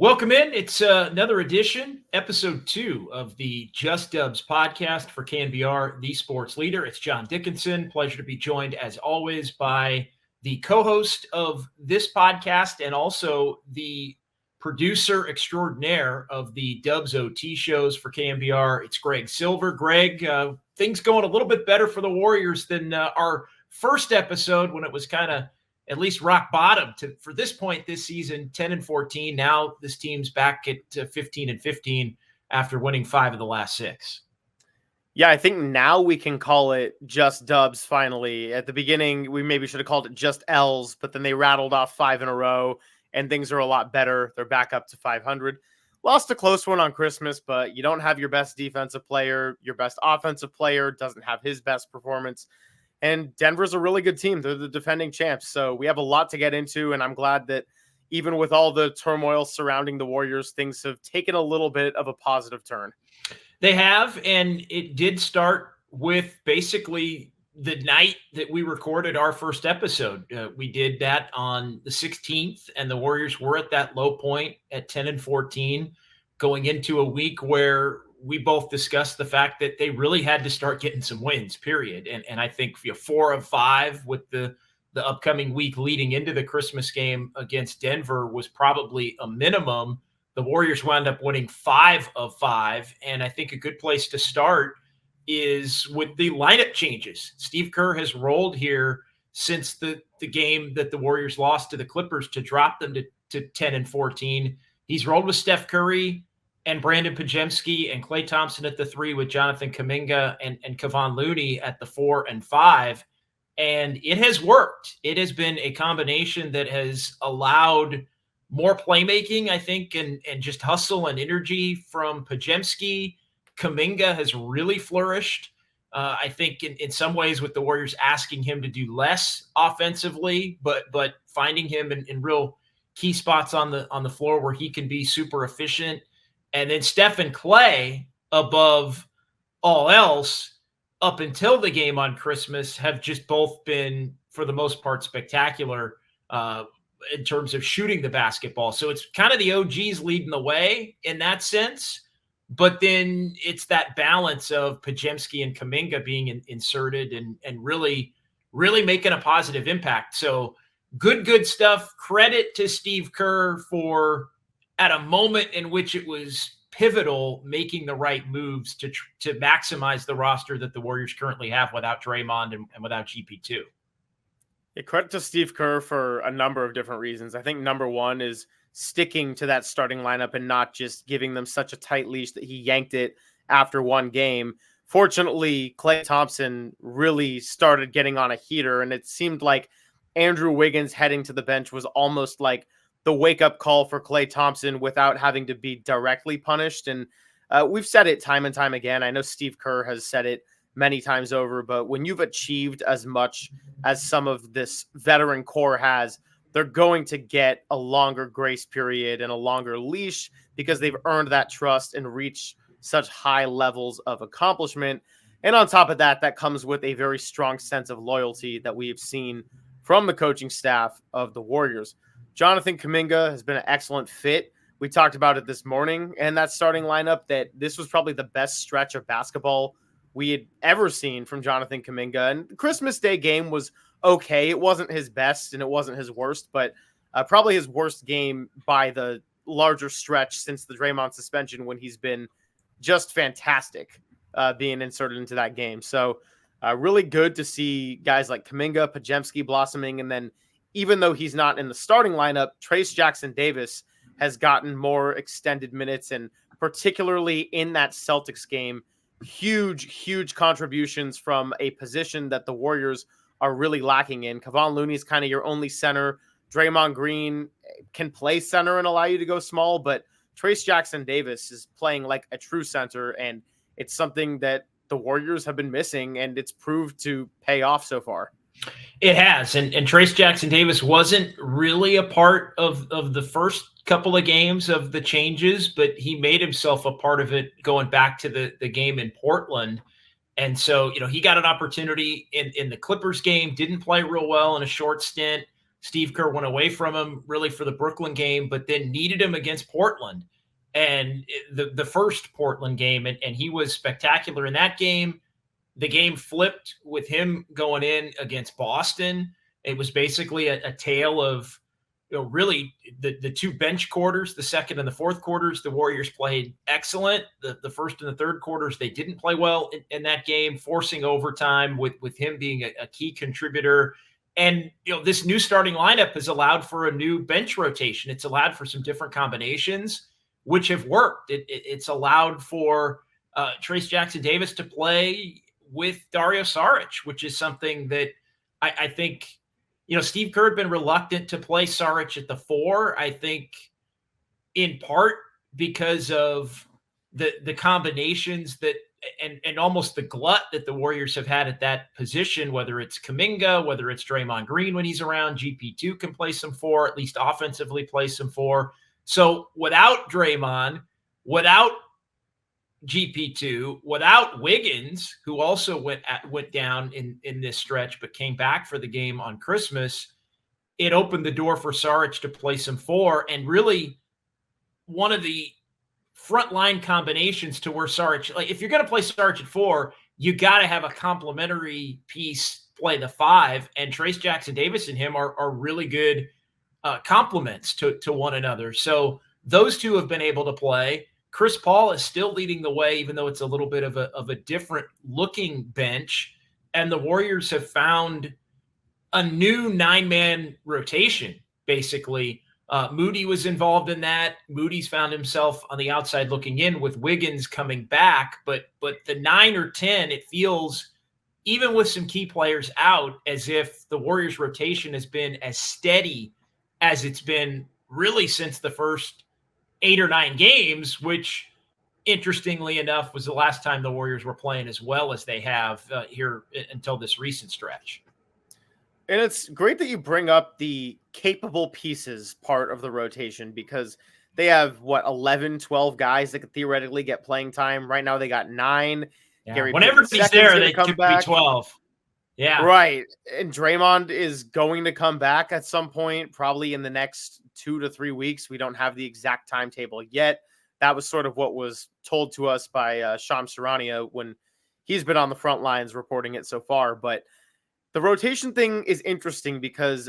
Welcome in. It's another edition, episode 2 of the Just Dubs podcast for KNBR, the sports leader. It's John Dickinson. Pleasure to be joined, as always, by the co-host of this podcast and also the producer extraordinaire of the Dubs OT shows for KNBR. It's Greg Silver. Greg, things going a little bit better for the Warriors than our first episode when it was kind of at least rock bottom for this point this season, 10-14. Now this team's back at 15-15 after winning 5 of the last 6. Yeah, I think now we can call it just Dubs finally. At the beginning, we maybe should have called it just L's, but then they rattled off 5 in a row and things are a lot better. They're back up to 500. Lost a close one on Christmas, but you don't have your best defensive player. Your best offensive player doesn't have his best performance. And Denver's a really good team. They're the defending champs. So we have a lot to get into, and I'm glad that even with all the turmoil surrounding the Warriors, things have taken a little bit of a positive turn. They have, and it did start with basically the night that we recorded our first episode. We did that on the 16th, and the Warriors were at that low point at 10-14, going into a week where we both discussed the fact that they really had to start getting some wins, period. And I think 4 of 5 with the upcoming week leading into the Christmas game against Denver was probably a minimum. The Warriors wound up winning 5 of 5. And I think a good place to start is with the lineup changes. Steve Kerr has rolled here since the game that the Warriors lost to the Clippers to drop them to 10-14. He's rolled with Steph Curry and Brandon Podziemski and Klay Thompson at the 3 with Jonathan Kuminga and Kevon Looney at the 4 and 5. And it has worked. It has been a combination that has allowed more playmaking, I think, and just hustle and energy from Podziemski. Kuminga has really flourished. I think in some ways with the Warriors asking him to do less offensively, but finding him in real key spots on the floor where he can be super efficient. And then Steph and Klay, above all else, up until the game on Christmas, have just both been, for the most part, spectacular in terms of shooting the basketball. So it's kind of the OGs leading the way in that sense. But then it's that balance of Podziemski and Kuminga being inserted and really, really making a positive impact. So good stuff. Credit to Steve Kerr for, at a moment in which it was pivotal, making the right moves to maximize the roster that the Warriors currently have without Draymond and without GP2. Yeah, credit to Steve Kerr for a number of different reasons. I think number one is sticking to that starting lineup and not just giving them such a tight leash that he yanked it after one game. Fortunately, Klay Thompson really started getting on a heater, and it seemed like Andrew Wiggins heading to the bench was almost like the wake-up call for Klay Thompson without having to be directly punished. And we've said it time and time again. I know Steve Kerr has said it many times over, but when you've achieved as much as some of this veteran core has, they're going to get a longer grace period and a longer leash because they've earned that trust and reached such high levels of accomplishment. And on top of that, that comes with a very strong sense of loyalty that we have seen from the coaching staff of the Warriors. Jonathan Kuminga has been an excellent fit. We talked about it this morning, and that starting lineup, that this was probably the best stretch of basketball we had ever seen from Jonathan Kuminga. And the Christmas Day game was okay. It wasn't his best and it wasn't his worst, but probably his worst game by the larger stretch since the Draymond suspension, when he's been just fantastic being inserted into that game. So really good to see guys like Kuminga, Podziemski blossoming, and then even though he's not in the starting lineup, Trayce Jackson-Davis has gotten more extended minutes, and particularly in that Celtics game, huge contributions from a position that the Warriors are really lacking in. Kevon Looney is kind of your only center. Draymond Green can play center and allow you to go small, but Trayce Jackson-Davis is playing like a true center, and it's something that the Warriors have been missing, and it's proved to pay off so far. It has, and Trayce Jackson-Davis wasn't really a part of the first couple of games of the changes, but he made himself a part of it going back to the game in Portland. And so, he got an opportunity in the Clippers game, didn't play real well in a short stint, Steve Kerr went away from him really for the Brooklyn game, but then needed him against Portland. And the first Portland game, and he was spectacular in that game. The game flipped with him going in against Boston. It was basically a tale of, really the two bench quarters, the second and the fourth quarters. The Warriors played excellent. The first and the third quarters, they didn't play well in that game, forcing overtime with him being a key contributor. And, this new starting lineup has allowed for a new bench rotation. It's allowed for some different combinations, which have worked. It's allowed for Trayce Jackson-Davis to play with Dario Saric, which is something that I think, Steve Kerr had been reluctant to play Saric at the 4. I think in part because of the combinations that and almost the glut that the Warriors have had at that position, whether it's Kuminga, whether it's Draymond Green when he's around. GP2 can play some 4, at least offensively play some 4. So without Draymond, without GP2, without Wiggins, who also went down in this stretch but came back for the game on Christmas, it opened the door for Saric to play some 4, and really one of the frontline combinations to where Saric, like if you're going to play Saric at 4, you got to have a complementary piece play the 5, and Trayce Jackson-Davis and him are really good complements to one another. So those two have been able to play. Chris Paul is still leading the way, even though it's a little bit of a different looking bench. And the Warriors have found a new 9-man rotation, basically. Moody was involved in that. Moody's found himself on the outside looking in with Wiggins coming back. But the 9 or 10, it feels, even with some key players out, as if the Warriors rotation has been as steady as it's been really since the first 8 or 9 games, which interestingly enough was the last time the Warriors were playing as well as they have here until this recent stretch. And it's great that you bring up the capable pieces part of the rotation, because they have 11, 12 guys that could theoretically get playing time. Right now they got 9. Yeah. Gary When everybody's there, they could be 12. Yeah. Right. And Draymond is going to come back at some point, probably in the next 2 to 3 weeks. We don't have the exact timetable yet. That was sort of what was told to us by Shams Charania when he's been on the front lines reporting it so far. But the rotation thing is interesting because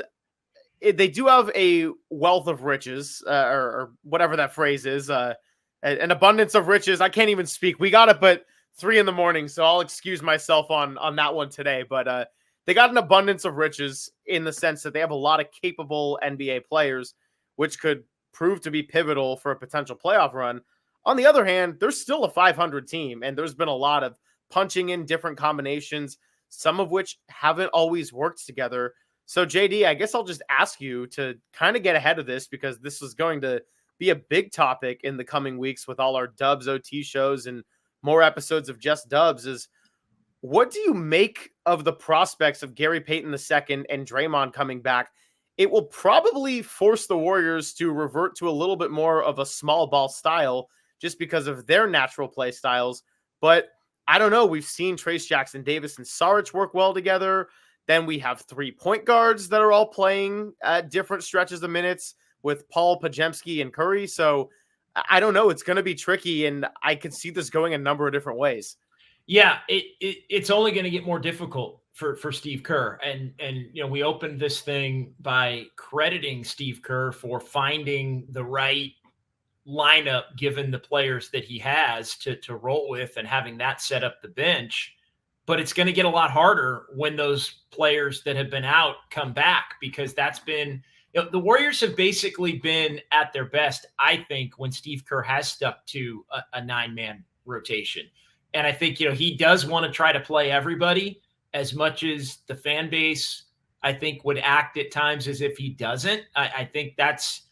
they do have a wealth of riches, or whatever that phrase is, an abundance of riches. I can't even speak. We got up at 3 a.m, so I'll excuse myself on that one today. But they got an abundance of riches in the sense that they have a lot of capable NBA players, which could prove to be pivotal for a potential playoff run. On the other hand, there's still a 500 team, and there's been a lot of punching in different combinations, some of which haven't always worked together. So, JD, I guess I'll just ask you to kind of get ahead of this, because this is going to be a big topic in the coming weeks with all our Dubs OT shows and more episodes of Just Dubs. Is what do you make of the prospects of Gary Payton II and Draymond coming back? It will probably force the Warriors to revert to a little bit more of a small ball style just because of their natural play styles. But I don't know. We've seen Trayce Jackson-Davis and Saric work well together. Then we have 3 point guards that are all playing at different stretches of minutes with Paul, Podziemski, and Curry. So I don't know. It's going to be tricky, and I could see this going a number of different ways. Yeah, it's only going to get more difficult for Steve Kerr. And we opened this thing by crediting Steve Kerr for finding the right lineup given the players that he has to roll with and having that set up the bench. But it's going to get a lot harder when those players that have been out come back, because that's been the Warriors have basically been at their best, I think, when Steve Kerr has stuck to a 9-man rotation. And I think, he does want to try to play everybody as much as the fan base, I think, would act at times as if he doesn't. I think that's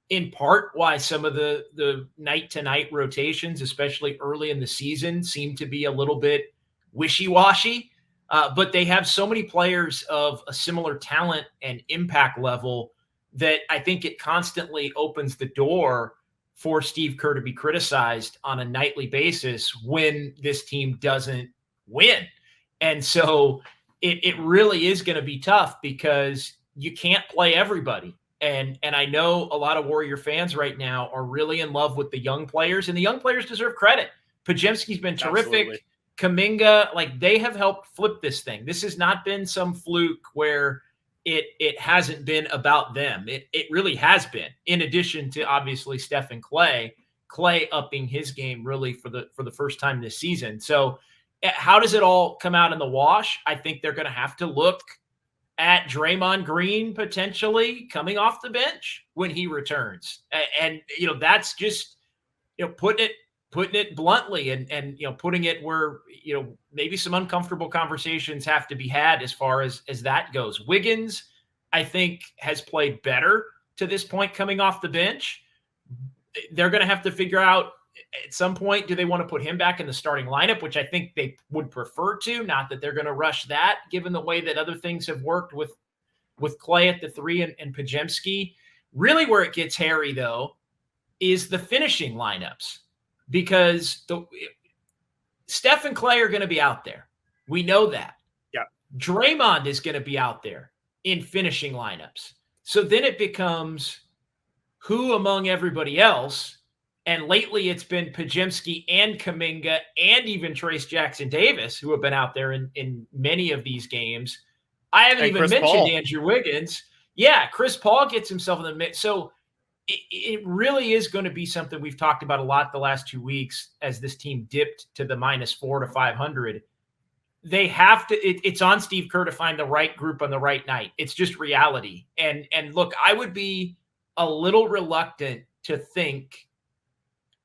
in part why some of the night-to-night rotations, especially early in the season, seem to be a little bit wishy-washy. But they have so many players of a similar talent and impact level that I think it constantly opens the door for Steve Kerr to be criticized on a nightly basis when this team doesn't win. And so it really is going to be tough, because you can't play everybody. And I know a lot of Warrior fans right now are really in love with the young players, and the young players deserve credit. Podziemski's been terrific. Absolutely. Kuminga, like, they have helped flip this thing. This has not been some fluke where it hasn't been about them. It really has been, in addition to obviously Steph and Clay upping his game really for the first time this season. So how does it all come out in the wash? I think they're going to have to look at Draymond Green potentially coming off the bench when he returns. And that's just, putting it bluntly and putting it where, maybe some uncomfortable conversations have to be had as far as that goes. Wiggins, I think, has played better to this point coming off the bench. They're going to have to figure out at some point, do they want to put him back in the starting lineup, which I think they would prefer to, not that they're going to rush that, given the way that other things have worked with Clay at the 3 and Podziemski. Really where it gets hairy, though, is the finishing lineups, because Steph and Clay are going to be out there. We know that. Yeah. Draymond is going to be out there in finishing lineups. So then it becomes who among everybody else. And lately it's been Podziemski and Kuminga and even Trace Jackson-Davis, who have been out there in many of these games. I haven't even mentioned Paul. Andrew Wiggins. Yeah, Chris Paul gets himself in the mix. So it really is going to be something we've talked about a lot the last 2 weeks as this team dipped to the -4 to 500. They have to, it's on Steve Kerr to find the right group on the right night. It's just reality. And look, I would be a little reluctant to think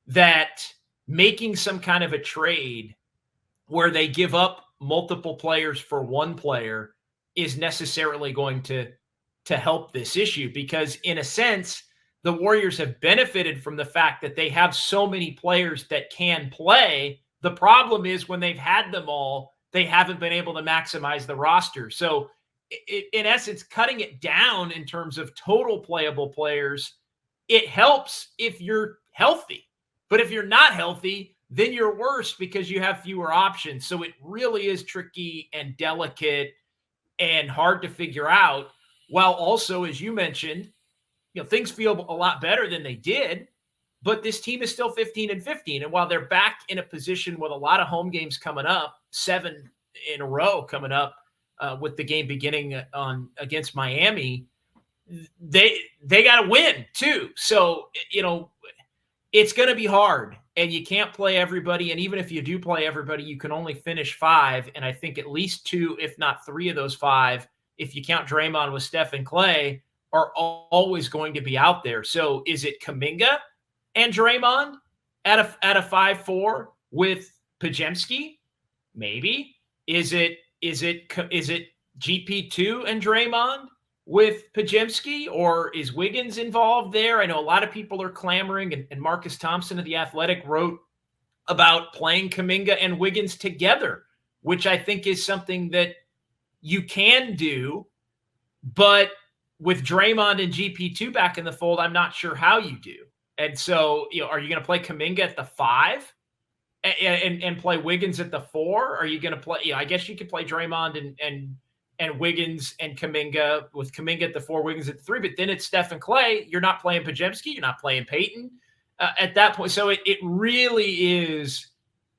that making some kind of a trade where they give up multiple players for one player is necessarily going to help this issue, because in a sense, the Warriors have benefited from the fact that they have so many players that can play. The problem is when they've had them all, they haven't been able to maximize the roster. So in essence, cutting it down in terms of total playable players, it helps if you're healthy. But if you're not healthy, then you're worse because you have fewer options. So it really is tricky and delicate and hard to figure out, while also, as you mentioned, things feel a lot better than they did, but this team is still 15-15. And while they're back in a position with a lot of home games coming up, 7 in a row coming up, with the game beginning against Miami, they got to win too. So, it's going to be hard, and you can't play everybody. And even if you do play everybody, you can only finish 5. And I think at least 2, if not 3 of those 5, if you count Draymond with Steph and Clay, are always going to be out there. So is it Kuminga and Draymond at a 5-4 with Podziemski? Maybe. Is it GP2 and Draymond with Podziemski, or is Wiggins involved there? I know a lot of people are clamoring, and Marcus Thompson of The Athletic wrote about playing Kuminga and Wiggins together, which I think is something that you can do, but with Draymond and GP2 back in the fold, I'm not sure how you do. And so, are you going to play Kuminga at the 5 and play Wiggins at the 4? Are you going to play, I guess you could play Draymond and Wiggins and Kuminga, with Kuminga at the 4, Wiggins at the 3, but then it's Steph and Clay. You're not playing Podziemski. You're not playing Peyton at that point. So it really is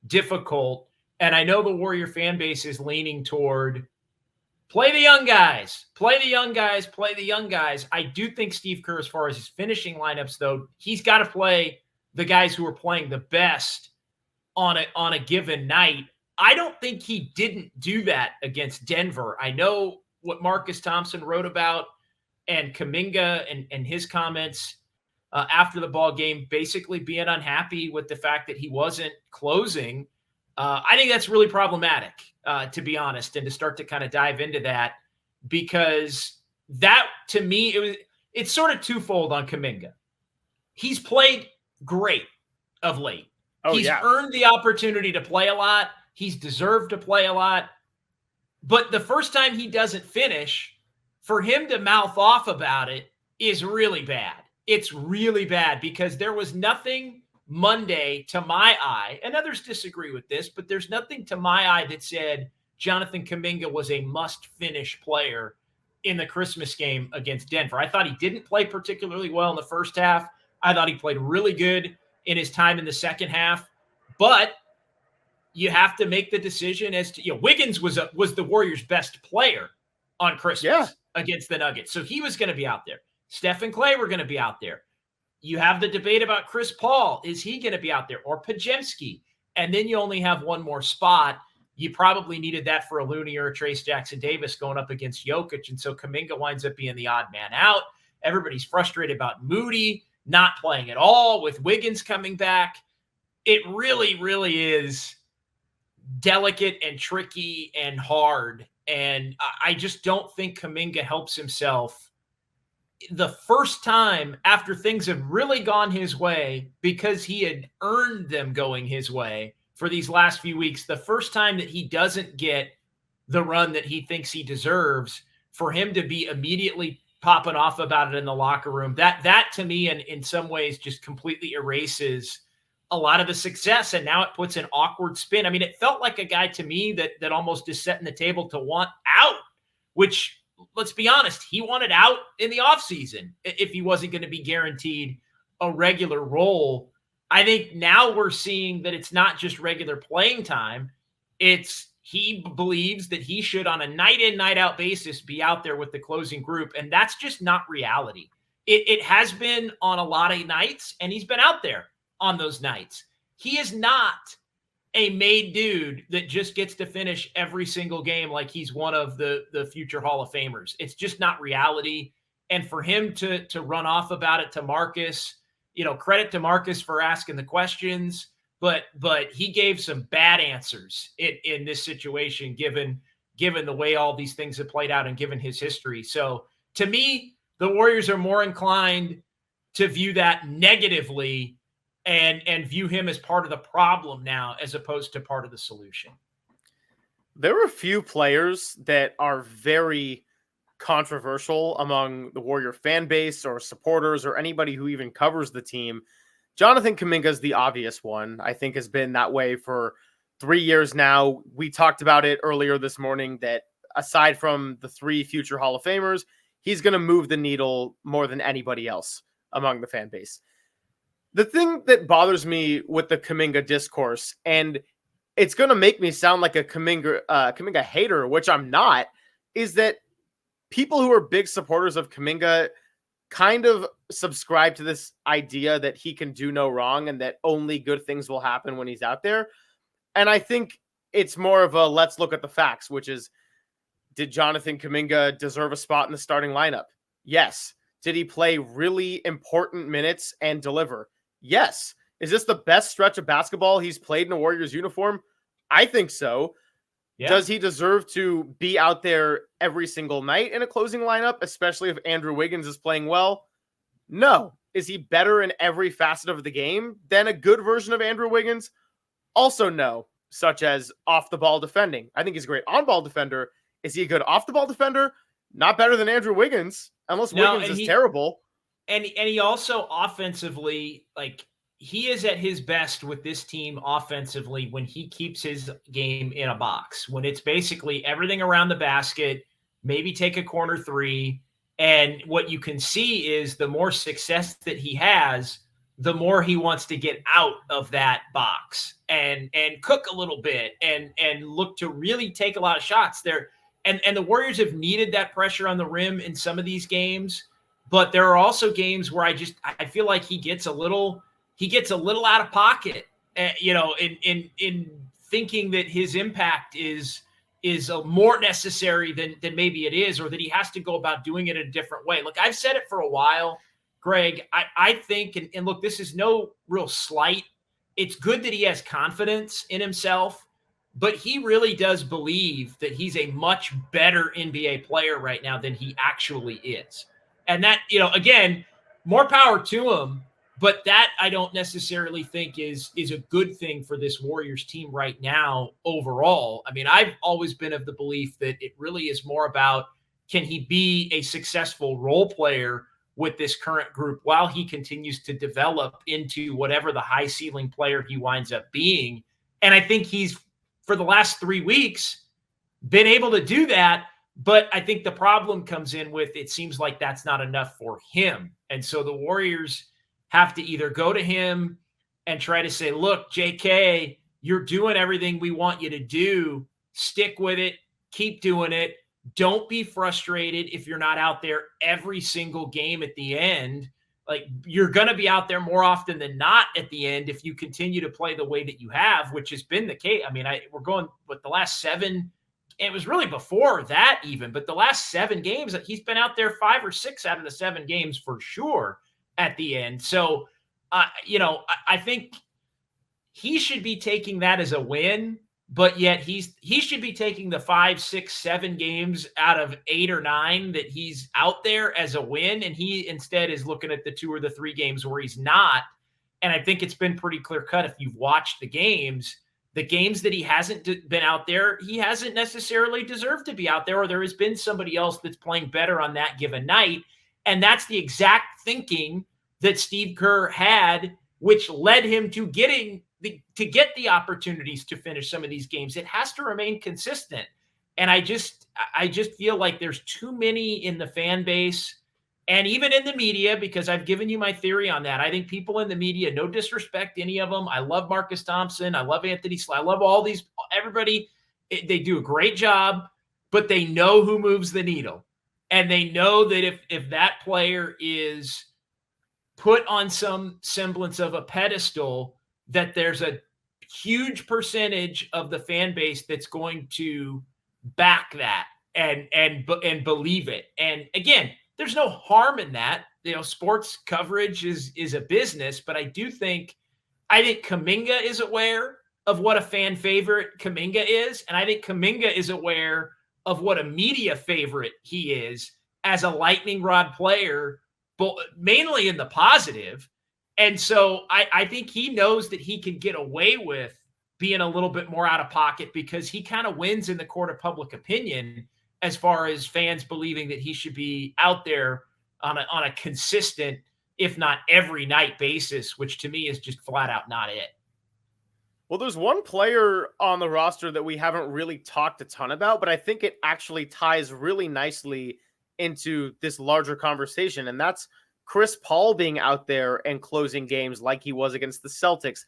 difficult. And I know the Warrior fan base is leaning toward play the young guys, play the young guys, play the young guys. I do think Steve Kerr, as far as his finishing lineups, though, he's got to play the guys who are playing the best on a given night. I don't think he didn't do that against Denver. I know what Marcus Thompson wrote about, and Kuminga and his comments after the ball game, basically being unhappy with the fact that he wasn't closing. I think that's really problematic, to be honest, and to start to kind of dive into that, because that, to me, it's sort of twofold on Kuminga. He's played great of late. He's earned the opportunity to play a lot. He's deserved to play a lot. But the first time he doesn't finish, for him to mouth off about it is really bad. It's really bad, because there was nothing Monday to my eye, and others disagree with this, but there's nothing to my eye that said Jonathan Kuminga was a must-finish player in the Christmas game against Denver. I thought he didn't play particularly well in the first half. I thought he played really good in his time in the second half. But you have to make the decision as to, Wiggins was the Warriors' best player on Christmas against the Nuggets. So he was going to be out there. Steph and Clay were going to be out there. You have the debate about Chris Paul. Is he going to be out there? Or Podziemski? And then you only have one more spot. You probably needed that for a Looney or a Trace Jackson-Davis going up against Jokic. And so Kuminga winds up being the odd man out. Everybody's frustrated about Moody not playing at all with Wiggins coming back. It really, really is delicate and tricky and hard. And I just don't think Kuminga helps himself the first time after things have really gone his way, because he had earned them going his way for these last few weeks. The first time that he doesn't get the run that he thinks he deserves, for him to be immediately popping off about it in the locker room, that to me, in some ways, just completely erases a lot of the success. And now it puts an awkward spin. I mean, it felt like a guy to me that almost is setting the table to want out, which, let's be honest, he wanted out in the offseason if he wasn't going to be guaranteed a regular role. I think now we're seeing that it's not just regular playing time. It's he believes that he should, on a night in, night out basis, be out there with the closing group. And that's just not reality. It has been on a lot of nights, and he's been out there on those nights. He is not a made dude that just gets to finish every single game like he's one of the future Hall of Famers. It's just not reality. And for him to run off about it to Marcus, credit to Marcus for asking the questions, but he gave some bad answers in this situation, given the way all these things have played out and given his history. So to me, the Warriors are more inclined to view that negatively and view him as part of the problem now, as opposed to part of the solution. There are a few players that are very controversial among the Warrior fan base or supporters or anybody who even covers the team. Jonathan Kuminga is the obvious one. I think has been that way for 3 years now. We talked about it earlier this morning that aside from the 3 future Hall of Famers, he's going to move the needle more than anybody else among the fan base. The thing that bothers me with the Kuminga discourse, and it's going to make me sound like a Kuminga hater, which I'm not, is that people who are big supporters of Kuminga kind of subscribe to this idea that he can do no wrong and that only good things will happen when he's out there. And I think it's more of a let's look at the facts, which is, did Jonathan Kuminga deserve a spot in the starting lineup? Yes. Did he play really important minutes and deliver? Yes. Is this the best stretch of basketball he's played in a Warriors uniform? I think so. Yeah. Does he deserve to be out there every single night in a closing lineup, especially if Andrew Wiggins is playing well? No. Is he better in every facet of the game than a good version of Andrew Wiggins? Also no, such as off-the-ball defending. I think he's a great on-ball defender. Is he a good off-the-ball defender? Not better than Andrew Wiggins, unless Wiggins is terrible. And he also offensively, he is at his best with this team offensively when he keeps his game in a box, when it's basically everything around the basket, maybe take a corner three. And what you can see is the more success that he has, the more he wants to get out of that box and cook a little bit and look to really take a lot of shots there. And the Warriors have needed that pressure on the rim in some of these games. But there are also games where I feel like he gets a little out of pocket, in thinking that his impact is more necessary than maybe it is, or that he has to go about doing it in a different way. Look, I've said it for a while, Greg. I think, and look, this is no real slight. It's good that he has confidence in himself, but he really does believe that he's a much better NBA player right now than he actually is. And that, again, more power to him, but that I don't necessarily think is a good thing for this Warriors team right now overall. I mean, I've always been of the belief that it really is more about, can he be a successful role player with this current group while he continues to develop into whatever the high ceiling player he winds up being. And I think he's, for the last 3 weeks, been able to do that But I think the problem comes in with it seems like that's not enough for him. And so the Warriors have to either go to him and try to say, look, JK, you're doing everything we want you to do. Stick with it. Keep doing it. Don't be frustrated if you're not out there every single game at the end. Like, you're going to be out there more often than not at the end if you continue to play the way that you have, which has been the case. I mean, we're going with the last 7. It was really before that even, but the last 7 games, he's been out there 5 or 6 out of the 7 games for sure at the end. So, I think he should be taking that as a win, but yet he should be taking the 5, 6, 7 games out of 8 or 9 that he's out there as a win. And he instead is looking at the 2 or the 3 games where he's not. And I think it's been pretty clear cut if you've watched the games that he hasn't been out there, he hasn't necessarily deserved to be out there, or there has been somebody else that's playing better on that given night. And that's the exact thinking that Steve Kerr had, which led him to get the opportunities to finish some of these games. It has to remain consistent. And I just feel like there's too many in the fan base and even in the media, because I've given you my theory on that. I think people in the media, no disrespect to any of them. I love Marcus Thompson. I love Anthony Slay. I love all these, everybody. They do a great job, but they know who moves the needle. And they know that if that player is put on some semblance of a pedestal, that there's a huge percentage of the fan base that's going to back that and believe it. And again, there's no harm in that. Sports coverage is a business, but I think Kuminga is aware of what a fan favorite Kuminga is. And I think Kuminga is aware of what a media favorite he is as a lightning rod player, but mainly in the positive. And so I think he knows that he can get away with being a little bit more out of pocket because he kind of wins in the court of public opinion as far as fans believing that he should be out there on a consistent, if not every night basis, which to me is just flat out not it. Well, there's one player on the roster that we haven't really talked a ton about, but I think it actually ties really nicely into this larger conversation, and that's Chris Paul being out there and closing games like he was against the Celtics.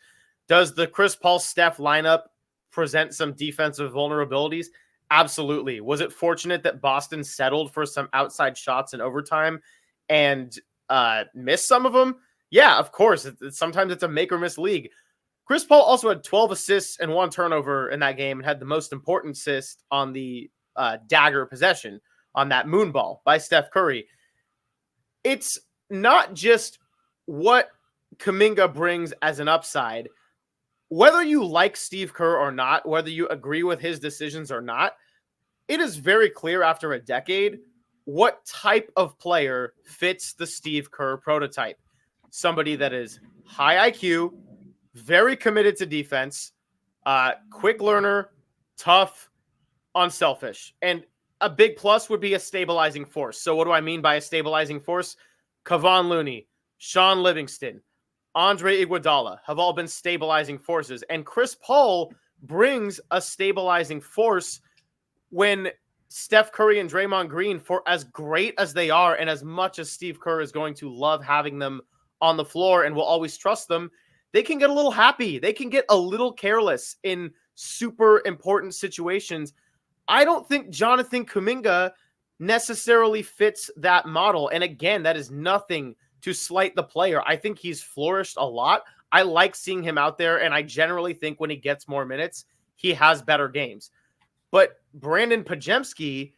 Does the Chris Paul-Steph lineup present some defensive vulnerabilities? Absolutely. Was it fortunate that Boston settled for some outside shots in overtime and missed some of them? Yeah, of course. Sometimes it's a make or miss league. Chris Paul also had 12 assists and 1 turnover in that game and had the most important assist on the dagger possession on that moon ball by Steph Curry. It's not just what Kuminga brings as an upside. Whether you like Steve Kerr or not, whether you agree with his decisions or not, it is very clear after a decade what type of player fits the Steve Kerr prototype. Somebody that is high IQ, very committed to defense, quick learner, tough, unselfish. And a big plus would be a stabilizing force. So what do I mean by a stabilizing force? Kevon Looney, Sean Livingston, Andre Iguodala have all been stabilizing forces. And Chris Paul brings a stabilizing force when Steph Curry and Draymond Green, for as great as they are and as much as Steve Kerr is going to love having them on the floor and will always trust them, they can get a little happy. They can get a little careless in super important situations. I don't think Jonathan Kuminga necessarily fits that model. And again, that is nothing to slight the player. I think he's flourished a lot. I like seeing him out there, and I generally think when he gets more minutes, he has better games. But Brandon Podziemski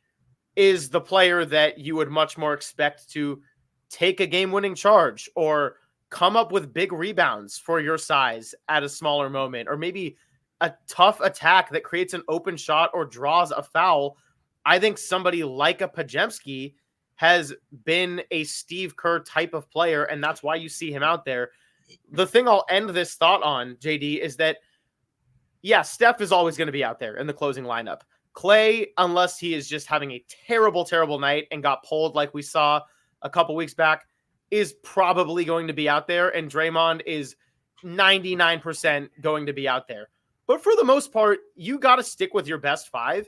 is the player that you would much more expect to take a game-winning charge or come up with big rebounds for your size at a smaller moment, or maybe a tough attack that creates an open shot or draws a foul. I think somebody like a Podziemski has been a Steve Kerr type of player, and that's why you see him out there. The thing I'll end this thought on, JD, is that, yeah, Steph is always going to be out there in the closing lineup. Klay, unless he is just having a terrible, terrible night and got pulled like we saw a couple weeks back, is probably going to be out there, and Draymond is 99% going to be out there. But for the most part, you got to stick with your best 5.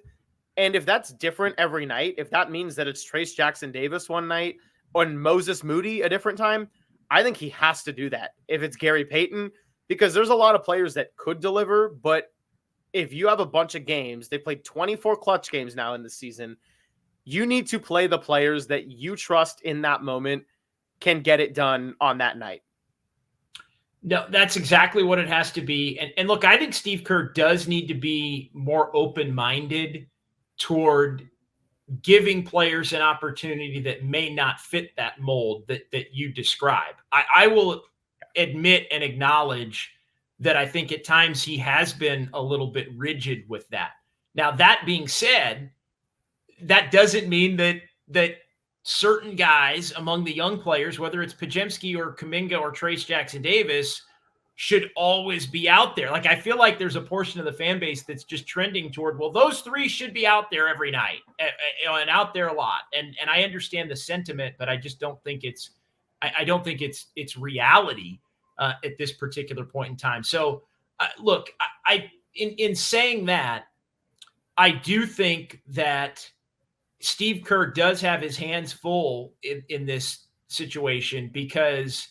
And if that's different every night, if that means that it's Trace Jackson Davis one night and Moses Moody a different time, I think he has to do that. If it's Gary Payton, because there's a lot of players that could deliver, but if you have a bunch of games, they played 24 clutch games now in the season, you need to play the players that you trust in that moment can get it done on that night. No, that's exactly what it has to be. And look, I think Steve Kerr does need to be more open-minded toward giving players an opportunity that may not fit that mold that you describe. I will admit and acknowledge that I think at times he has been a little bit rigid with that. Now, that being said, that doesn't mean that certain guys among the young players, whether it's Podziemski or Kuminga or Trace Jackson Davis, should always be out there. Like, I feel like there's a portion of the fan base that's just trending toward, well, those three should be out there every night and out there a lot. And I understand the sentiment, but I just don't think I don't think it's reality at this particular point in time. So look, in saying that, I do think that Steve Kerr does have his hands full in this situation, because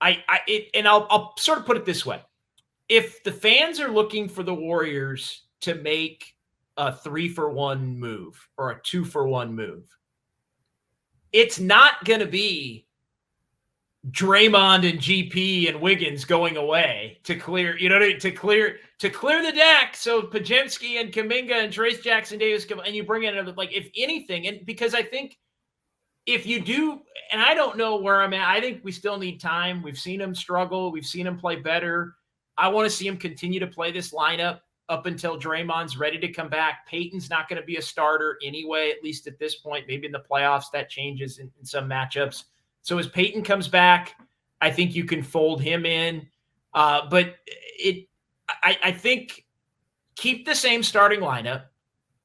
I'll sort of put it this way. If the fans are looking for the Warriors to make a 3-for-1 move or a 2-for-1 move, it's not going to be Draymond and GP and Wiggins going away to clear, to clear the deck. So Podziemski and Kuminga and Trace Jackson Davis come, and you bring in another, like, if anything, and because I think if you do, and I don't know where I'm at, I think we still need time. We've seen him struggle. We've seen him play better. I want to see him continue to play this lineup up until Draymond's ready to come back. Peyton's not going to be a starter anyway, at least at this point. Maybe in the playoffs that changes in some matchups. So as Peyton comes back, I think you can fold him in. But I think keep the same starting lineup.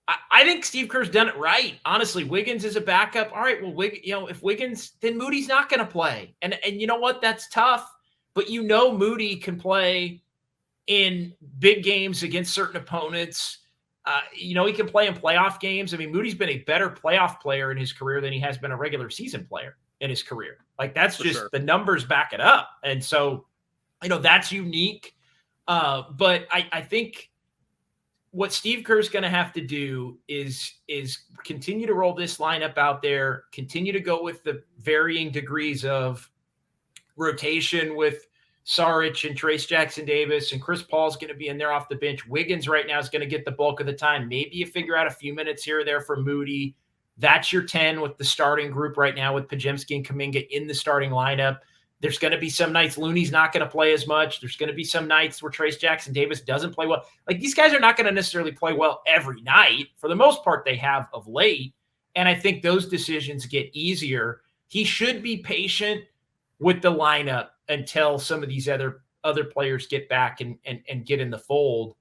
I think Steve Kerr's done it right. Honestly, Wiggins is a backup. All right, well, if Wiggins, then Moody's not going to play. And you know what? That's tough. But Moody can play in big games against certain opponents. He can play in playoff games. I mean, Moody's been a better playoff player in his career than he has been a regular season player in his career. Like, that's just sure. The numbers back it up. And so, that's unique. But I think what Steve Kerr's going to have to do is continue to roll this lineup out there, continue to go with the varying degrees of rotation with Saric and Trace Jackson Davis, and Chris Paul's going to be in there off the bench. Wiggins right now is going to get the bulk of the time. Maybe you figure out a few minutes here or there for Moody. That's your 10 with the starting group right now with Podziemski and Kuminga in the starting lineup. There's going to be some nights Looney's not going to play as much. There's going to be some nights where Trace Jackson Davis doesn't play well. Like, these guys are not going to necessarily play well every night. For the most part, they have of late. And I think those decisions get easier. He should be patient with the lineup until some of these other players get back and get in the fold.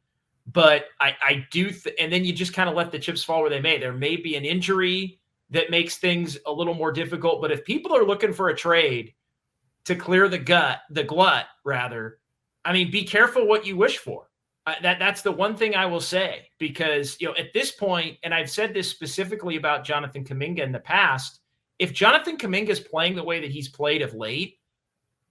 But I do and then you just kind of let the chips fall where they may. There may be an injury that makes things a little more difficult. But if people are looking for a trade to clear the glut, I mean, be careful what you wish for. That's the one thing I will say, because, at this point, and I've said this specifically about Jonathan Kuminga in the past, if Jonathan Kuminga is playing the way that he's played of late,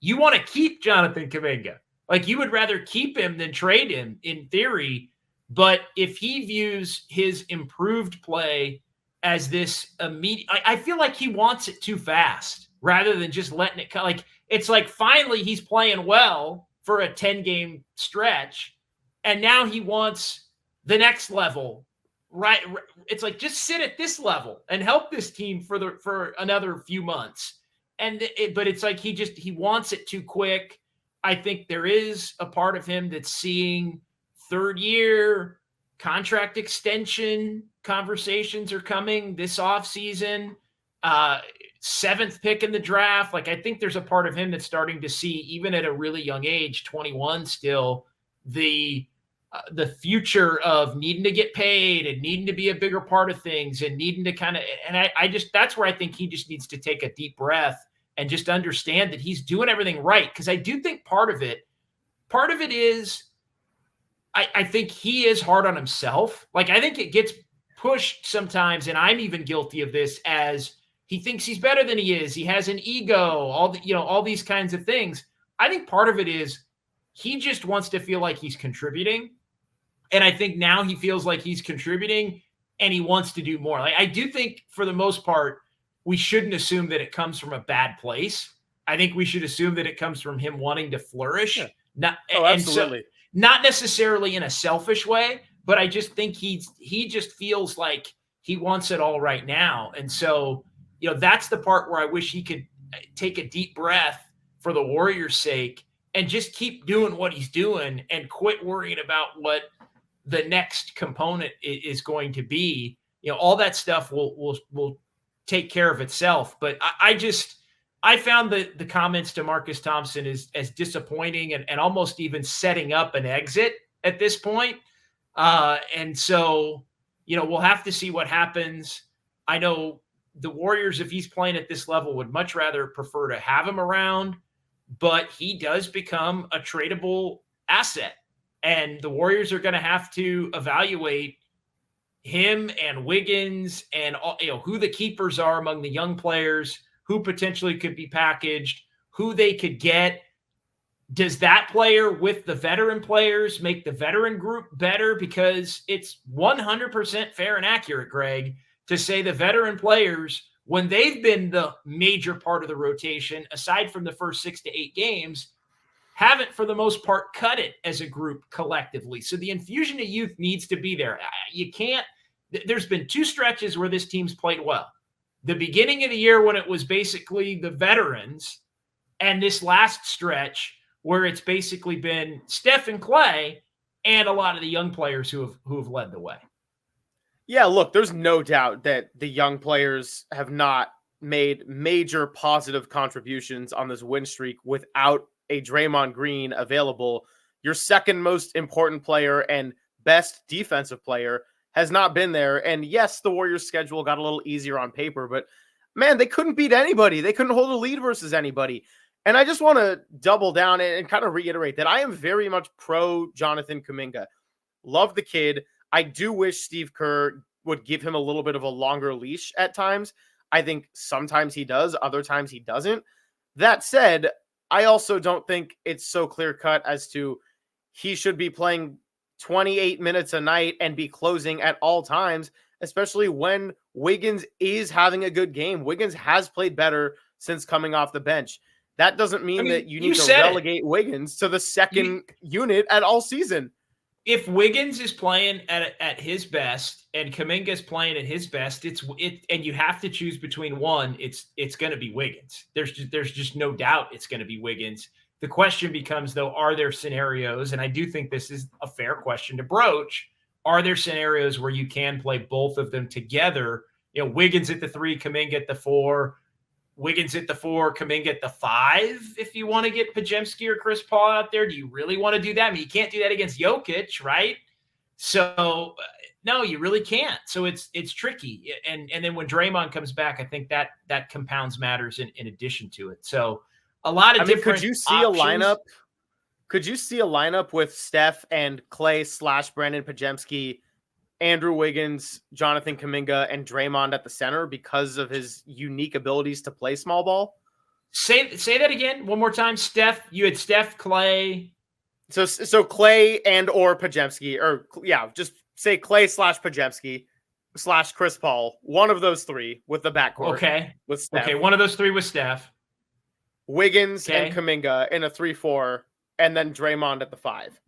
you want to keep Jonathan Kuminga. Like, you would rather keep him than trade him in theory. But if he views his improved play as this immediate, I feel like he wants it too fast rather than just letting it come. Like, it's like finally he's playing well for a 10-game stretch, and now he wants the next level, right? It's like, just sit at this level and help this team for another few months. But it's like he wants it too quick. I think there is a part of him that's seeing third-year contract extension conversations are coming this offseason. 7th pick in the draft. Like, I think there's a part of him that's starting to see, even at a really young age, 21 still, the future of needing to get paid and needing to be a bigger part of things and needing to kind of, and I just, that's where I think he just needs to take a deep breath and just understand that he's doing everything right. Because I do think part of it is, I think he is hard on himself. Like, I think it gets pushed sometimes, and I'm even guilty of this, as he thinks he's better than he is. He has an ego, all these kinds of things. I think part of it is he just wants to feel like he's contributing. And I think now he feels like he's contributing and he wants to do more. Like, I do think for the most part, we shouldn't assume that it comes from a bad place. I think we should assume that it comes from him wanting to flourish. Yeah. Absolutely. And so, not necessarily in a selfish way, but I just think he just feels like he wants it all right now. And so, that's the part where I wish he could take a deep breath for the Warriors' sake and just keep doing what he's doing and quit worrying about what the next component is going to be. All that stuff will take care of itself. But I found the comments to Marcus Thompson as disappointing and almost even setting up an exit at this point. And so, we'll have to see what happens. I know the Warriors, if he's playing at this level, would much rather prefer to have him around, but he does become a tradable asset. And the Warriors are going to have to evaluate him and Wiggins and who the keepers are among the young players, who potentially could be packaged, who they could get. Does that player with the veteran players make the veteran group better? Because it's 100% fair and accurate, Greg, to say the veteran players, when they've been the major part of the rotation, aside from the first 6 to 8 games, haven't for the most part cut it as a group collectively. So the infusion of youth needs to be there. You can't, there's been 2 stretches where this team's played well. The beginning of the year when it was basically the veterans, and this last stretch where it's basically been Steph and Clay and a lot of the young players who have led the way. Yeah, look, there's no doubt that the young players have not made major positive contributions on this win streak without a Draymond Green available. Your second most important player and best defensive player has not been there. And yes, the Warriors' schedule got a little easier on paper, but man, they couldn't beat anybody. They couldn't hold a lead versus anybody. And I just want to double down and kind of reiterate that I am very much pro Jonathan Kuminga. Love the kid. I do wish Steve Kerr would give him a little bit of a longer leash at times. I think sometimes he does, other times he doesn't. That said, I also don't think it's so clear-cut as to he should be playing 28 minutes a night and be closing at all times, especially when Wiggins is having a good game. Wiggins has played better since coming off the bench. That doesn't mean that you need to relegate Wiggins to the second unit at all season. If Wiggins is playing at his best and Kuminga is playing at his best, and you have to choose between one, it's going to be Wiggins. There's just no doubt it's going to be Wiggins. The question becomes, though, are there scenarios, and I do think this is a fair question to broach, are there scenarios where you can play both of them together? Wiggins at the 3, Kuminga at the 4, Wiggins at the 4, Kuminga at the 5. If you want to get Podziemski or Chris Paul out there, do you really want to do that? I mean, you can't do that against Jokic, right? So no, you really can't. So it's tricky. And then when Draymond comes back, I think that compounds matters in addition to it. So a lot of different could you see options. a lineup? Could you see a lineup with Steph and Clay / Brandon Podziemski, Andrew Wiggins, Jonathan Kuminga, and Draymond at the center because of his unique abilities to play small ball? Say that again one more time. Steph, you had Steph, Clay. So Clay and or Podziemski, or just say Clay / Podziemski / Chris Paul. One of those 3 with the backcourt. Okay. With Steph. Okay, one of those 3 with Steph. Wiggins and Kuminga in a 3-4, and then Draymond at the 5.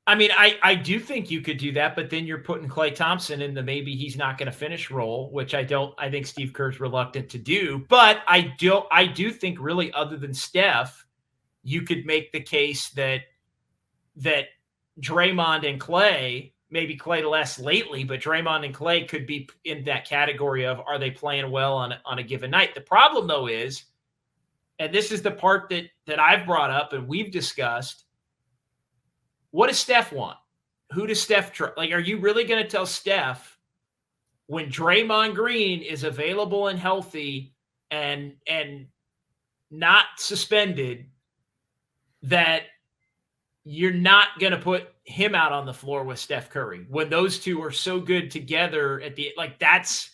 I mean, I do think you could do that, but then you're putting Klay Thompson in the maybe he's not going to finish role, which I think Steve Kerr's reluctant to do. But I do think really, other than Steph, you could make the case that Draymond and Klay, maybe Klay less lately, but Draymond and Klay could be in that category of, are they playing well on a given night? The problem, though, is, and this is the part that I've brought up and we've discussed, what does Steph want? Who does Steph trust? Like, are you really going to tell Steph when Draymond Green is available and healthy and not suspended that you're not going to put him out on the floor with Steph Curry when those two are so good together at the, like, that's,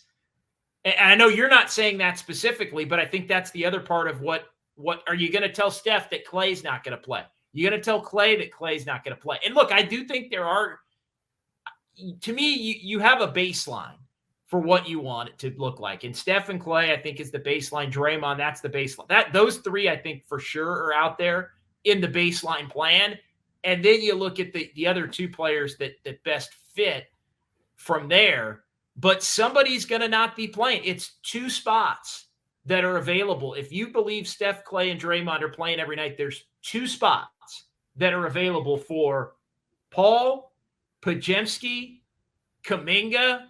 and I know you're not saying that specifically, but I think that's the other part of what are you going to tell Steph that Clay's not going to play? You're going to tell Clay that Clay's not going to play. And look, I do think there are, to me, you have a baseline for what you want it to look like. And Steph and Clay, I think, is the baseline. Draymond, that's the baseline. Those three, I think, for sure are out there in the baseline plan. And then you look at the other two players that best fit from there. But somebody's going to not be playing. It's two spots that are available. If you believe Steph, Clay, and Draymond are playing every night, there's two spots that are available for Paul, Podziemski, Kuminga,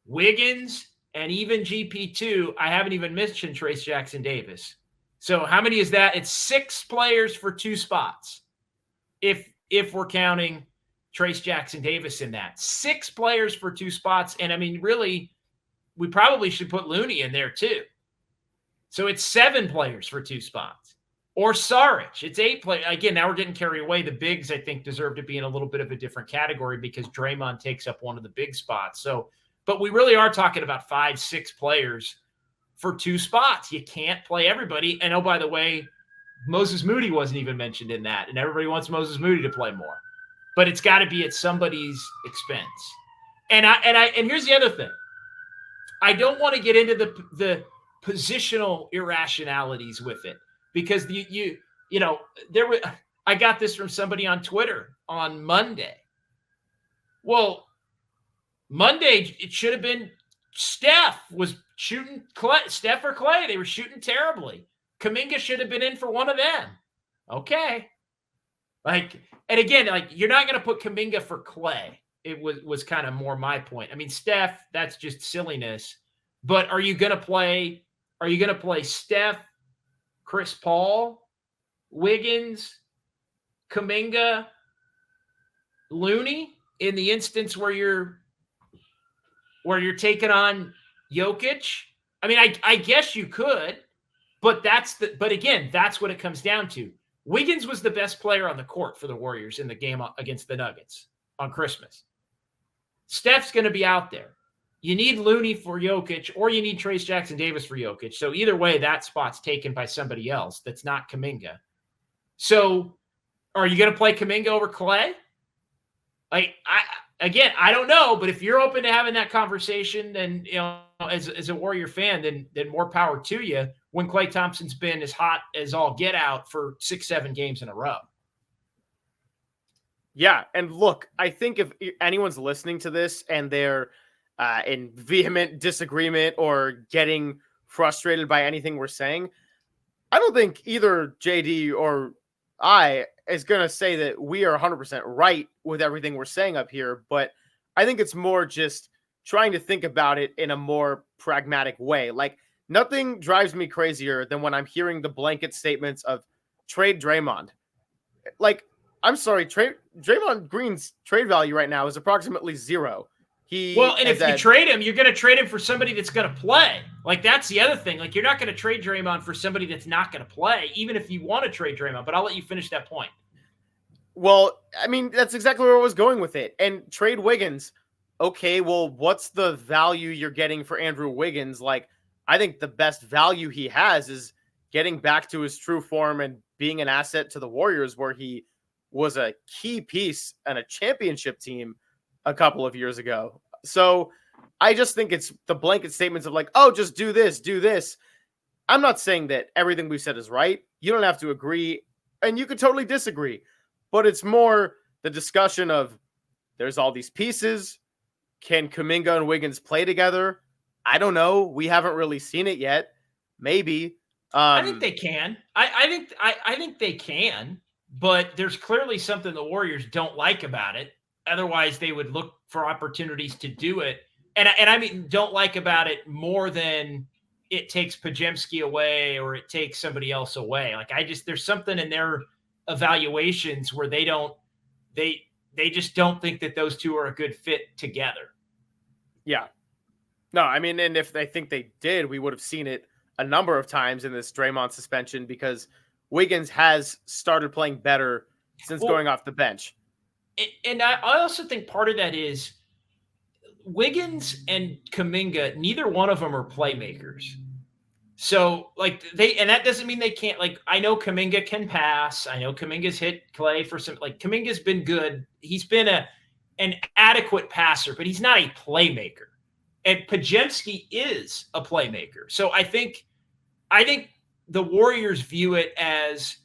Wiggins, and even GP2. I haven't even mentioned Trayce Jackson-Davis. So how many is that? It's 6 players for 2 spots. If we're counting Trayce Jackson-Davis in that. 6 players for 2 spots. And I mean, really, we probably should put Looney in there too. So it's 7 players for 2 spots. Or Saric, it's 8 players. Again, now we're getting carried away. The bigs, I think, deserve to be in a little bit of a different category because Draymond takes up one of the big spots. So, but we really are talking about 5, 6 players for 2 spots. You can't play everybody. And oh, by the way, Moses Moody wasn't even mentioned in that. And everybody wants Moses Moody to play more. But it's got to be at somebody's expense. And here's the other thing. I don't want to get into the positional irrationalities with it because you know I got this from somebody on Twitter on Monday. Well, Monday it should have been Steph was shooting Clay, Steph or Clay. They were shooting terribly. Kuminga should have been in for one of them. Okay. And again, you're not going to put Kuminga for Clay. It was kind of more my point. I mean, Steph, that's just silliness. But are you going to play Steph, Chris Paul, Wiggins, Kuminga, Looney in the instance where you're taking on Jokic? I mean, I guess you could, but again, that's what it comes down to. Wiggins was the best player on the court for the Warriors in the game against the Nuggets on Christmas. Steph's going to be out there. You need Looney for Jokic, or you need Trayce Jackson-Davis for Jokic. So either way, that spot's taken by somebody else that's not Kuminga. So are you going to play Kuminga over Clay? I don't know, but if you're open to having that conversation, then as a Warrior fan, then more power to you. When Klay Thompson's been as hot as all get out for 6-7 games in a row. Yeah, and look, I think if anyone's listening to this and they're in vehement disagreement or getting frustrated by anything we're saying, I don't think either JD or I is going to say that we are 100% right with everything we're saying up here, but I think it's more just trying to think about it in a more pragmatic way. Like, nothing drives me crazier than when I'm hearing the blanket statements of trade Draymond. Like, I'm sorry, Draymond Green's trade value right now is approximately 0. If you trade him, you're going to trade him for somebody that's going to play. Like, that's the other thing. Like, you're not going to trade Draymond for somebody that's not going to play, even if you want to trade Draymond. But I'll let you finish that point. Well, I mean, that's exactly where I was going with it. And trade Wiggins. Okay, well, what's the value you're getting for Andrew Wiggins? Like, I think the best value he has is getting back to his true form and being an asset to the Warriors, where he was a key piece and a championship team a couple of years ago. So I just think it's the blanket statements of like, oh, just do this, do this. I'm not saying that everything we said is right. You don't have to agree, and you could totally disagree. But it's more the discussion of there's all these pieces. Can Kuminga and Wiggins play together? I don't know. We haven't really seen it yet. Maybe. I think they can. I think they can, but there's clearly something the Warriors don't like about it. Otherwise, they would look for opportunities to do it. And I mean, don't like about it more than it takes Podziemski away or it takes somebody else away. Like, there's something in their evaluations where they just don't think that those two are a good fit together. Yeah. No, I mean, and if they think they did, we would have seen it a number of times in this Draymond suspension, because Wiggins has started playing better since going off the bench. And I also think part of that is Wiggins and Kuminga, neither one of them are playmakers. So and that doesn't mean they can't, I know Kuminga can pass. I know Kuminga's hit Clay for some, Kuminga's been good. He's been an adequate passer, but he's not a playmaker. And Podziemski is a playmaker. So I think the Warriors view it as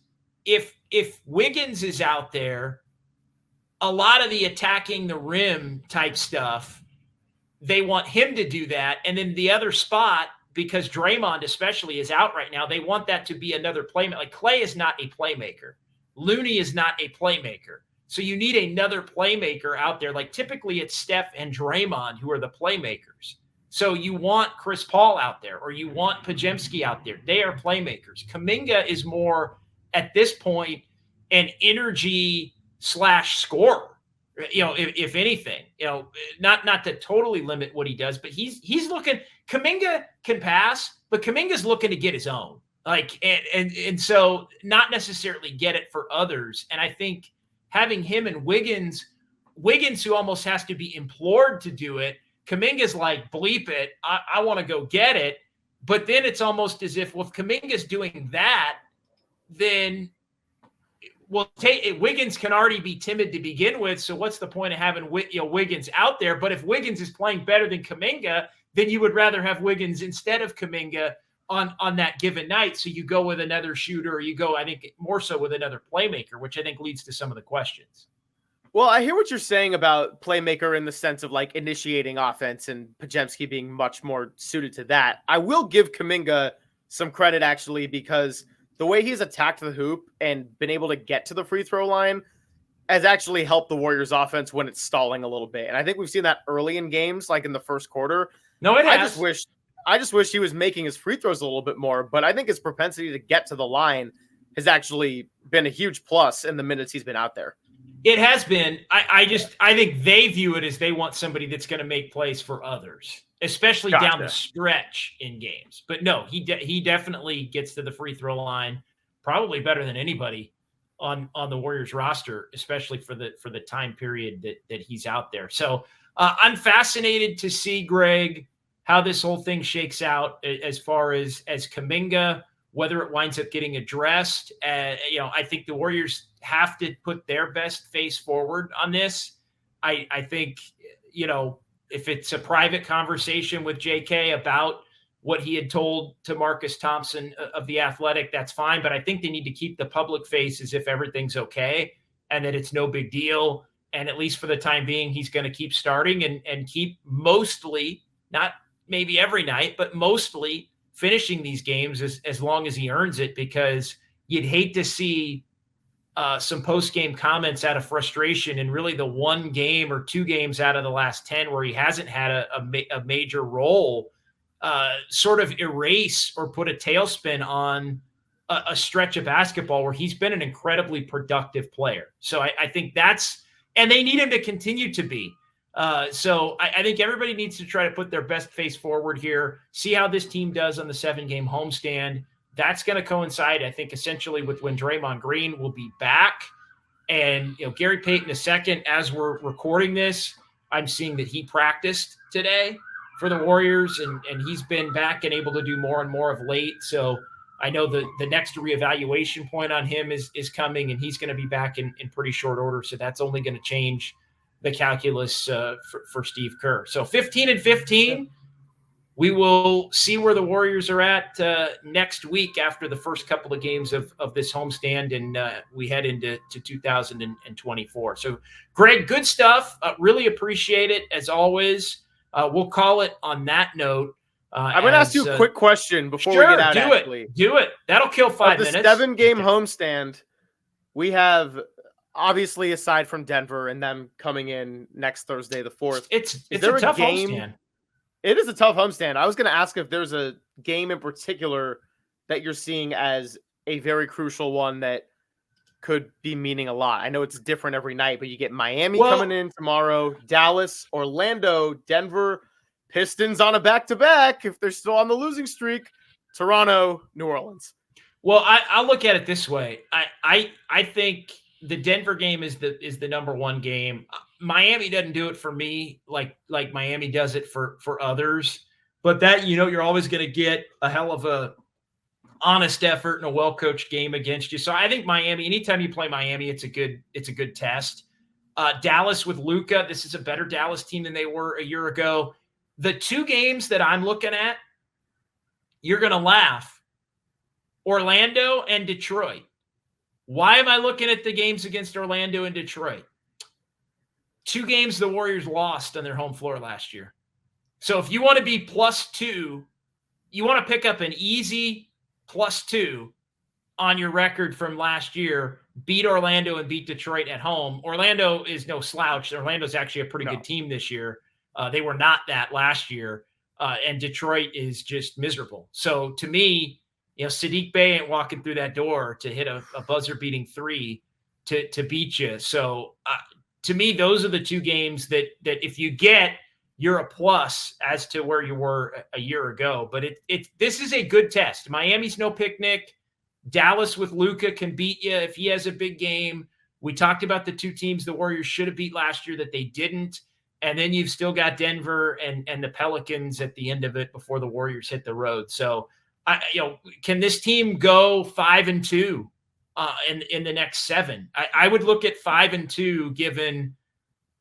if Wiggins is out there, a lot of the attacking the rim type stuff, they want him to do that. And then the other spot, because Draymond especially is out right now, they want that to be another playmaker. Like Clay is not a playmaker. Looney is not a playmaker. So you need another playmaker out there. Like typically it's Steph and Draymond who are the playmakers. So you want Chris Paul out there, or you want Podziemski out there. They are playmakers. Kuminga is more at this point an energy / scorer. If anything, not to totally limit what he does, but he's looking. Kuminga can pass, but Kuminga's looking to get his own. And so not necessarily get it for others. And I think having him and Wiggins, who almost has to be implored to do it. Kuminga's like, bleep it. I want to go get it. But then it's almost as if, if Kuminga's doing that, then Wiggins can already be timid to begin with. So what's the point of having Wiggins out there? But if Wiggins is playing better than Kuminga, then you would rather have Wiggins instead of Kuminga on that given night. So you go with another shooter, or you go, I think, more so with another playmaker, which I think leads to some of the questions. Well, I hear what you're saying about playmaker in the sense of initiating offense, and Podziemski being much more suited to that. I will give Kuminga some credit actually, because the way he's attacked the hoop and been able to get to the free throw line has actually helped the Warriors offense when it's stalling a little bit. And I think we've seen that early in games, like in the first quarter. No, it has. I just wish he was making his free throws a little bit more, but I think his propensity to get to the line has actually been a huge plus in the minutes he's been out there. It has been. I think they view it as they want somebody that's going to make plays for others, especially down the stretch in games. But no, he definitely gets to the free throw line, probably better than anybody on the Warriors roster, especially for the time period that he's out there. So I'm fascinated to see, Greg, how this whole thing shakes out as far as Kuminga, whether it winds up getting addressed. I think the Warriors have to put their best face forward on this. I think, if it's a private conversation with JK about what he had told to Marcus Thompson of The Athletic, that's fine. But I think they need to keep the public face as if everything's okay and that it's no big deal. And at least for the time being, he's going to keep starting and keep mostly, not maybe every night, but mostly finishing these games as long as he earns it, because you'd hate to see some post-game comments out of frustration and really the one game or two games out of the last 10 where he hasn't had a major role sort of erase or put a tailspin on a stretch of basketball where he's been an incredibly productive player. So I think and they need him to continue to be. So I think everybody needs to try to put their best face forward here, see how this team does on the 7-game homestand. That's going to coincide, I think, essentially with when Draymond Green will be back. And, Gary Payton II, as we're recording this, I'm seeing that he practiced today for the Warriors, and he's been back and able to do more and more of late. So I know the next reevaluation point on him is coming, and he's going to be back in pretty short order. So that's only going to change the calculus for Steve Kerr. So 15-15. We will see where the Warriors are at next week after the first couple of games of this homestand, and we head into 2024. So, Greg, good stuff. Really appreciate it, as always. We'll call it on that note. I'm going to ask you a quick question before we get out. Do it. That'll kill 5 minutes. The 7-game homestand, we have, obviously, aside from Denver and them coming in next Thursday, the 4th. It's a tough homestand. It is a tough homestand. I was going to ask if there's a game in particular that you're seeing as a very crucial one that could be meaning a lot. I know it's different every night, but you get Miami coming in tomorrow, Dallas, Orlando, Denver, Pistons on a back-to-back if they're still on the losing streak, Toronto, New Orleans. Well, I'll look at it this way. I think the Denver game is the number one game. Miami doesn't do it for me like Miami does it for others. But that, you're always going to get a hell of a honest effort and a well-coached game against you. So I think Miami, anytime you play Miami, it's a good test. Dallas with Luka, this is a better Dallas team than they were a year ago. The two games that I'm looking at, you're going to laugh. Orlando and Detroit. Why am I looking at the games against Orlando and Detroit? Two games the Warriors lost on their home floor last year. So if you want to be +2, you want to pick up an easy +2 on your record from last year, beat Orlando and beat Detroit at home. Orlando is no slouch. Orlando's actually a pretty good team this year. They were not that last year. And Detroit is just miserable. So to me, Saddiq Bey ain't walking through that door to hit a buzzer-beating 3 to beat you. So to me, those are the two games that if you get, you're a plus as to where you were a year ago. But this is a good test. Miami's no picnic. Dallas with Luka can beat you if he has a big game. We talked about the two teams the Warriors should have beat last year that they didn't. And then you've still got Denver and the Pelicans at the end of it before the Warriors hit the road. So, can this team go 5-2 in the next 7? I would look at 5-2 given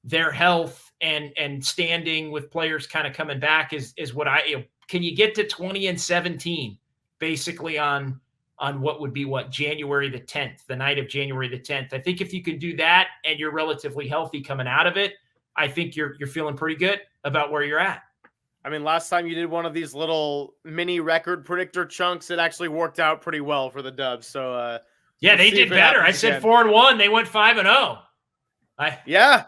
their health and standing with players kind of coming back is what can you get to 20-17 basically on what would be January the 10th, the night of January the 10th. I think if you can do that and you're relatively healthy coming out of it, I think you're feeling pretty good about where you're at. I mean, last time you did one of these little mini record predictor chunks, it actually worked out pretty well for the Dubs. So yeah, they did better. I said 4-1. They went 5-0. Yeah.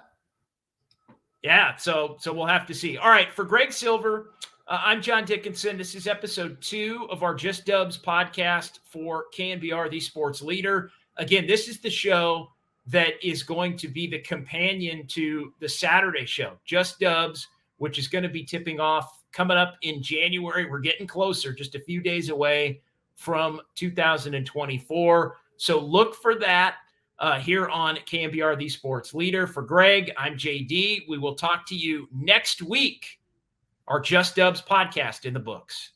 So we'll have to see. All right. For Greg Silver, I'm John Dickinson. This is episode 2 of our Just Dubs podcast for KNBR, the sports leader. Again, this is the show that is going to be the companion to the Saturday show, Just Dubs, which is going to be tipping off coming up in January. We're getting closer, just a few days away from 2024. So look for that here on KNBR, the sports leader. For Greg, I'm JD. We will talk to you next week. Our Just Dubs podcast in the books.